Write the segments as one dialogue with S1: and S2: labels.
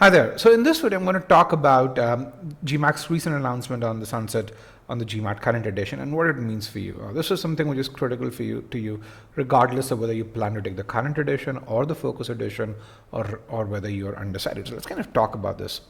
S1: Hi there. So in this video, I'm going to talk about GMAC's recent announcement on the sunset on the GMAT current edition and what it means for you. This is something which is critical for you, regardless of whether you plan to take the current edition or the focus edition, or whether you're undecided. So let's kind of talk about this.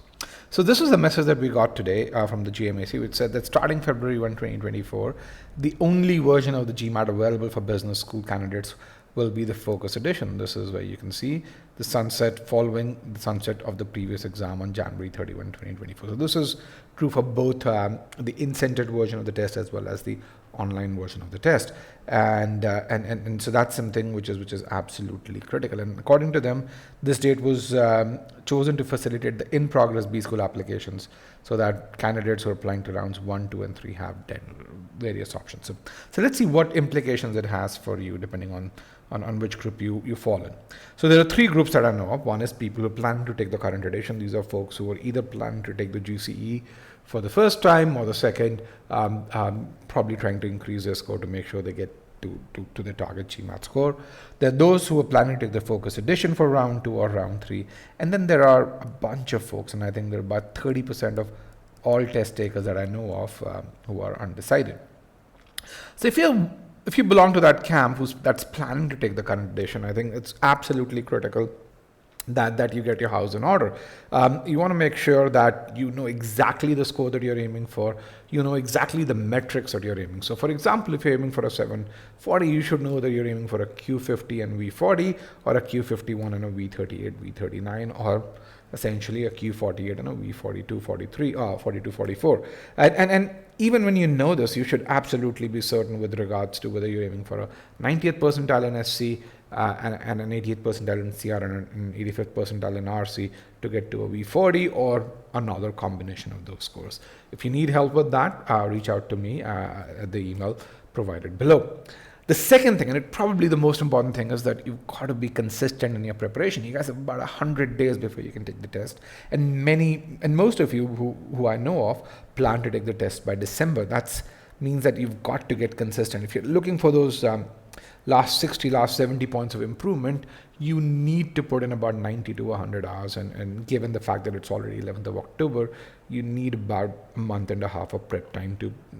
S1: So this is the message that we got today from the GMAC, which said that starting February 1, 2024, the only version of the GMAT available for business school candidates will be the focus edition. This is where you can see the sunset following the sunset of the previous exam on January 31, 2024. So this is true for both the incented version of the test as well as the online version of the test, and so that's something which is absolutely critical. And according to them, this date was chosen to facilitate the in-progress B-School applications, so that candidates who are applying to rounds 1, 2, and 3 have various options. So let's see what implications it has for you, depending on which group you fall in. So there are three groups that I know of. One is people who plan to take the current edition. These are folks who are either planning to take the GCE for the first time or the second, probably trying to increase their score to make sure they get to the target GMAT score. There are those who are planning to take the focus edition for round 2 or round 3. And then there are a bunch of folks, and I think there are about 30% of all test takers that I know of who are undecided. So if you belong to that camp that's planning to take the current edition, I think it's absolutely critical that you get your house in order. You want to make sure that you know exactly the score that you're aiming for. You know exactly the metrics that you're aiming. So for example, if you're aiming for a 740, you should know that you're aiming for a Q50 and V40, or a Q51 and a V38, V39, or essentially a Q48 and a V42, 43, 42, 44. And even when you know this, you should absolutely be certain with regards to whether you're aiming for a 90th percentile in SC, and an 80th percentile in CR, and an 85th percentile in RC to get to a V40, or another combination of those scores. If you need help with that, reach out to me at the email provided below. The second thing, and it probably the most important thing, is that you've got to be consistent in your preparation. You guys have about 100 days before you can take the test, and most of you who I know of plan to take the test by December. That means that you've got to get consistent. If you're looking for those last 60, last 70 points of improvement, you need to put in about 90 to 100 hours. And given the fact that it's already 11th of October, you need about a month and a half of prep time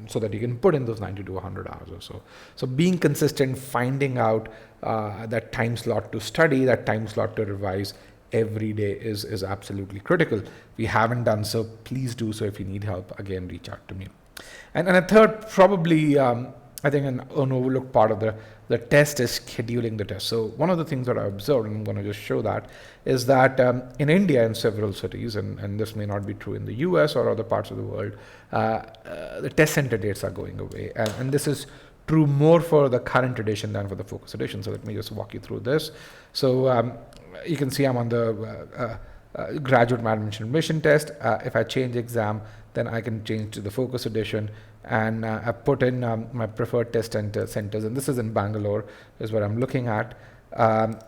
S1: so that you can put in those 90 to 100 hours or so. So being consistent, finding out that time slot to study, that time slot to revise every day is absolutely critical. If you haven't done so, please do so. If you need help, again, reach out to me. And a third, probably I think an overlooked part of the test is scheduling the test. So one of the things that I observed, and I'm going to just show that, is that in India, in several cities, and this may not be true in the US or other parts of the world, the test center dates are going away. And this is true more for the current edition than for the focus edition. So let me just walk you through this. So you can see I'm on the graduate management admission test. If I change exam, then I can change to the focus edition, and I put in my preferred test centers, and this is in Bangalore is what I'm looking at.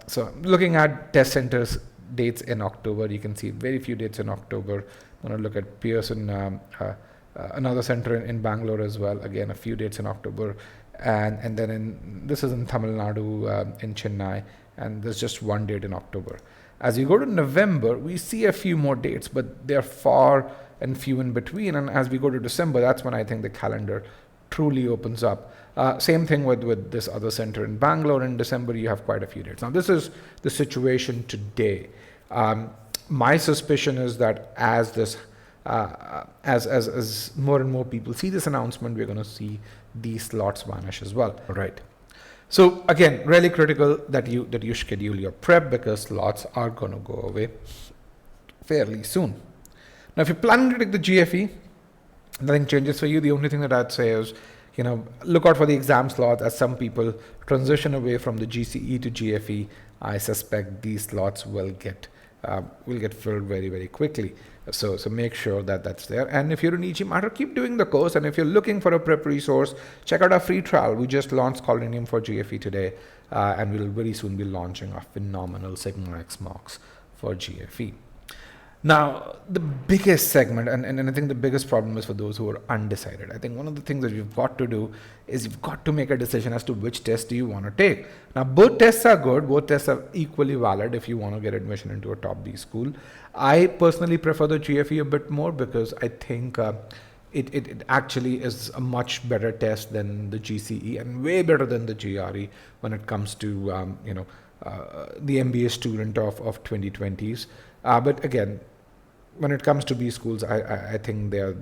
S1: So I'm looking at test centers dates in October. You can see very few dates in October. I'm going to look at Pearson, another center in Bangalore as well, again a few dates in October, and then this is in Tamil Nadu, in Chennai, and there's just one date in October. As you go to November, we see a few more dates, but they're far and few in between. And as we go to December, that's when I think the calendar truly opens up. Same thing with this other center in Bangalore. In December, you have quite a few dates. Now, this is the situation today. My suspicion is that as more and more people see this announcement, we're going to see these slots vanish as well. All right. So again, really critical that you schedule your prep, because slots are going to go away fairly soon. Now, if you're planning to take the GFE, nothing changes for you. The only thing that I'd say is, look out for the exam slots. As some people transition away from the GCE to GFE, I suspect these slots will get filled very, very quickly. So make sure that that's there. And if you're an e-GMAT, keep doing the course. And if you're looking for a prep resource, check out our free trial. We just launched Colonium for GFE today, and we'll very soon be launching our phenomenal Sigma X marks for GFE. Now, the biggest segment, and I think the biggest problem is for those who are undecided. I think one of the things that you've got to do is you've got to make a decision as to which test do you want to take. Now, both tests are good. Both tests are equally valid if you want to get admission into a top B school. I personally prefer the GFE a bit more because I think it actually is a much better test than the GCE and way better than the GRE when it comes to the MBA student of 2020s. But again, when it comes to B schools, I think they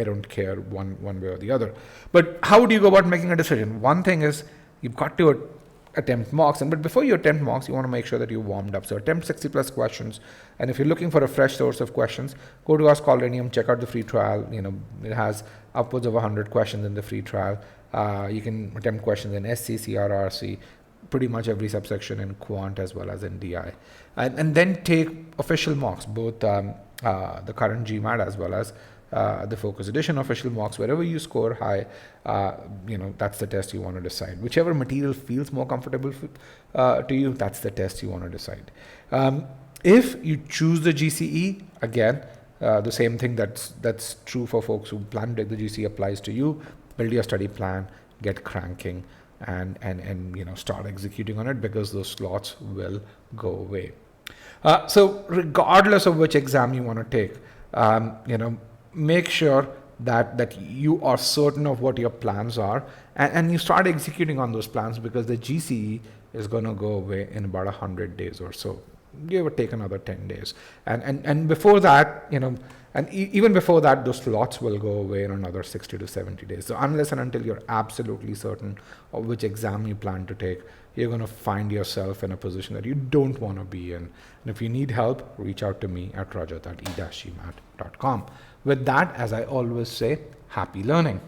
S1: don't care one way or the other. But how do you go about making a decision? One thing is you've got to attempt mocks, but before you attempt mocks, you want to make sure that you're warmed up. So attempt 60 plus questions, and if you're looking for a fresh source of questions, go to our Scholarium, check out the free trial. It has upwards of 100 questions in the free trial. You can attempt questions in SC, CR, pretty much every subsection in quant as well as in DI, and then take official mocks, both the current GMAT as well as the focus edition official mocks. Wherever you score high, that's the test you want to decide. Whichever material feels more comfortable to you, that's the test you want to decide. If you choose the GCE, again, the same thing that's true for folks who plan to take the GCE applies to you. Build your study plan, get cranking, and start executing on it, because those slots will go away. So regardless of which exam you want to take, make sure that you are certain of what your plans are, and you start executing on those plans, because the GCE is going to go away in about 100 days or so. Give or take another 10 days. And before that, even before that, those slots will go away in another 60 to 70 days. So unless and until you're absolutely certain of which exam you plan to take, you're going to find yourself in a position that you don't want to be in. And if you need help, reach out to me at rajat@e-gmat.com. With that, as I always say, happy learning.